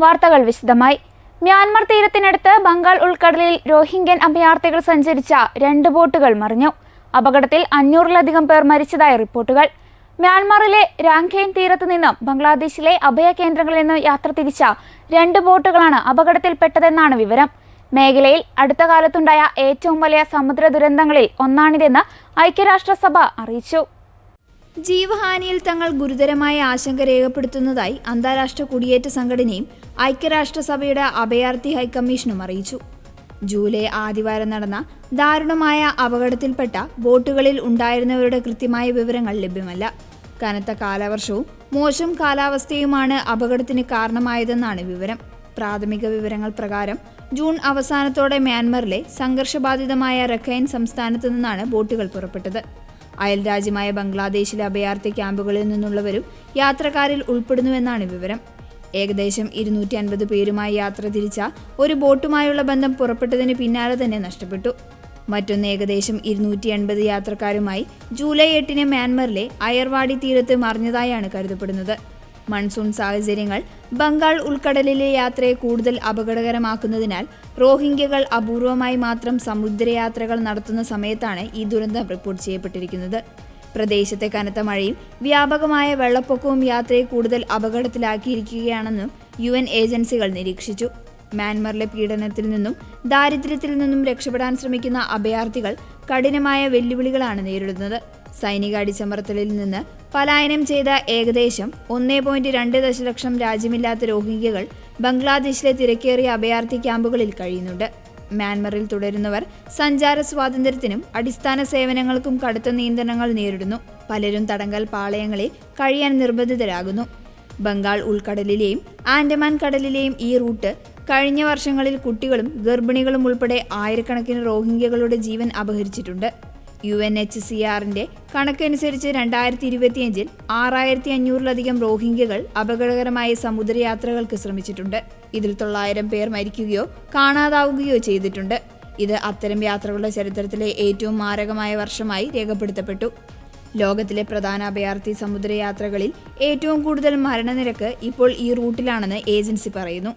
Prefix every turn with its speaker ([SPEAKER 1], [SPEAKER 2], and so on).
[SPEAKER 1] വാർത്തകൾ വിശദമായി. മ്യാൻമർ തീരത്തിനടുത്ത് ബംഗാൾ ഉൾക്കടലിൽ റോഹിംഗ്യൻ അഭയാർത്ഥികൾ സഞ്ചരിച്ച 2 ബോട്ടുകൾ മറിഞ്ഞു. അപകടത്തിൽ 500-ലധികം പേർ മരിച്ചതായി റിപ്പോർട്ടുകൾ. മ്യാൻമറിലെ രാഖൈൻ തീരത്തു നിന്നും ബംഗ്ലാദേശിലെ അഭയ കേന്ദ്രങ്ങളിൽ നിന്ന് യാത്ര തിരിച്ച 2 ബോട്ടുകളാണ് അപകടത്തിൽപ്പെട്ടതെന്നാണ് വിവരം. മേഖലയിൽ അടുത്ത കാലത്തുണ്ടായ ഏറ്റവും വലിയ സമുദ്ര ദുരന്തങ്ങളിൽ ഒന്നാണിതെന്ന് ഐക്യരാഷ്ട്രസഭ അറിയിച്ചു. ജീവഹാനിയിൽ തങ്ങൾ ഗുരുതരമായ ആശങ്ക രേഖപ്പെടുത്തുന്നതായി അന്താരാഷ്ട്ര കുടിയേറ്റ സംഘടനയും ഐക്യരാഷ്ട്രസഭയുടെ അഭയാർത്ഥി ഹൈക്കമ്മീഷനും അറിയിച്ചു. ജൂലൈ ആദ്യവാരം നടന്ന ദാരുണമായ അപകടത്തിൽപ്പെട്ട ബോട്ടുകളിൽ ഉണ്ടായിരുന്നവരുടെ കൃത്യമായ വിവരങ്ങൾ ലഭ്യമല്ല. കനത്ത കാലവർഷവും മോശം കാലാവസ്ഥയുമാണ് അപകടത്തിന് കാരണമായതെന്നാണ് വിവരം. പ്രാഥമിക വിവരങ്ങൾ പ്രകാരം ജൂൺ അവസാനത്തോടെ മ്യാൻമറിലെ സംഘർഷബാധിതമായ രഖൈൻ സംസ്ഥാനത്തു നിന്നാണ് ബോട്ടുകൾ പുറപ്പെട്ടത്. അയൽ രാജ്യമായ ബംഗ്ലാദേശിലെ അഭയാർത്ഥി ക്യാമ്പുകളിൽ നിന്നുള്ളവരും യാത്രക്കാരിൽ ഉൾപ്പെടുന്നുവെന്നാണ് വിവരം. ഏകദേശം 250 പേരുമായി യാത്ര തിരിച്ച ഒരു ബോട്ടുമായുള്ള ബന്ധം പുറപ്പെട്ടതിന് പിന്നാലെ തന്നെ നഷ്ടപ്പെട്ടു. മറ്റൊന്ന് ഏകദേശം 280 യാത്രക്കാരുമായി ജൂലൈ 8-ന് മ്യാൻമറിലെ അയർവാടി തീരത്ത് മറിഞ്ഞതായാണ് കരുതപ്പെടുന്നത്. മൺസൂൺ സാഹചര്യങ്ങൾ ബംഗാൾ ഉൾക്കടലിലെ യാത്രയെ കൂടുതൽ അപകടകരമാക്കുന്നതിനാൽ റോഹിംഗ്യകൾ അപൂർവമായി മാത്രം സമുദ്രയാത്രകൾ നടത്തുന്ന സമയത്താണ് ഈ ദുരന്തം റിപ്പോർട്ട് ചെയ്യപ്പെട്ടിരിക്കുന്നത്. പ്രദേശത്തെ കനത്ത മഴയും വ്യാപകമായ വെള്ളപ്പൊക്കവും യാത്രയെ കൂടുതൽ അപകടത്തിലാക്കിയിരിക്കുകയാണെന്നും UN ഏജൻസികൾ നിരീക്ഷിച്ചു. മ്യാൻമറിലെ പീഡനത്തിൽ നിന്നും ദാരിദ്ര്യത്തിൽ നിന്നും രക്ഷപ്പെടാൻ ശ്രമിക്കുന്ന അഭയാർത്ഥികൾ കഠിനമായ വെല്ലുവിളികളാണ് നേരിടുന്നത്. സൈനിക അടിച്ചമർത്തലിൽ നിന്ന് പലായനം ചെയ്ത ഏകദേശം 1.2 ദശലക്ഷം രാജ്യമില്ലാത്ത റോഹിംഗ്യകൾ ബംഗ്ലാദേശിലെ തിരക്കേറിയ അഭയാർത്ഥി ക്യാമ്പുകളിൽ കഴിയുന്നുണ്ട്. മ്യാൻമറിൽ തുടരുന്നവർ സഞ്ചാര സ്വാതന്ത്ര്യത്തിനും അടിസ്ഥാന സേവനങ്ങൾക്കും കടുത്ത നിയന്ത്രണങ്ങൾ നേരിടുന്നു. പലരും തടങ്കൽ പാളയങ്ങളിൽ കഴിയാൻ നിർബന്ധിതരാകുന്നു. ബംഗാൾ ഉൾക്കടലിലെയും ആൻഡമാൻ കടലിലെയും ഈ റൂട്ട് കഴിഞ്ഞ വർഷങ്ങളിൽ കുട്ടികളും ഗർഭിണികളും ഉൾപ്പെടെ ആയിരക്കണക്കിന് റോഹിംഗ്യകളുടെ ജീവൻ അപഹരിച്ചിട്ടുണ്ട്. UNHCRന്റെ കണക്കനുസരിച്ച് 2025-ൽ 6500-ലധികം റോഹിംഗ്യകൾ അപകടകരമായ സമുദ്രയാത്രകൾക്ക് ശ്രമിച്ചിട്ടുണ്ട്. ഇതിൽ 900 പേർ മരിക്കുകയോ കാണാതാവുകയോ ചെയ്തിട്ടുണ്ട്. ഇത് അത്തരം യാത്രകളുടെ ചരിത്രത്തിലെ ഏറ്റവും മാരകമായ വർഷമായി രേഖപ്പെടുത്തപ്പെട്ടു. ലോകത്തിലെ പ്രധാന അഭയാർത്ഥി സമുദ്രയാത്രകളിൽ ഏറ്റവും കൂടുതൽ മരണനിരക്ക് ഇപ്പോൾ ഈ റൂട്ടിലാണെന്ന് ഏജൻസി പറയുന്നു.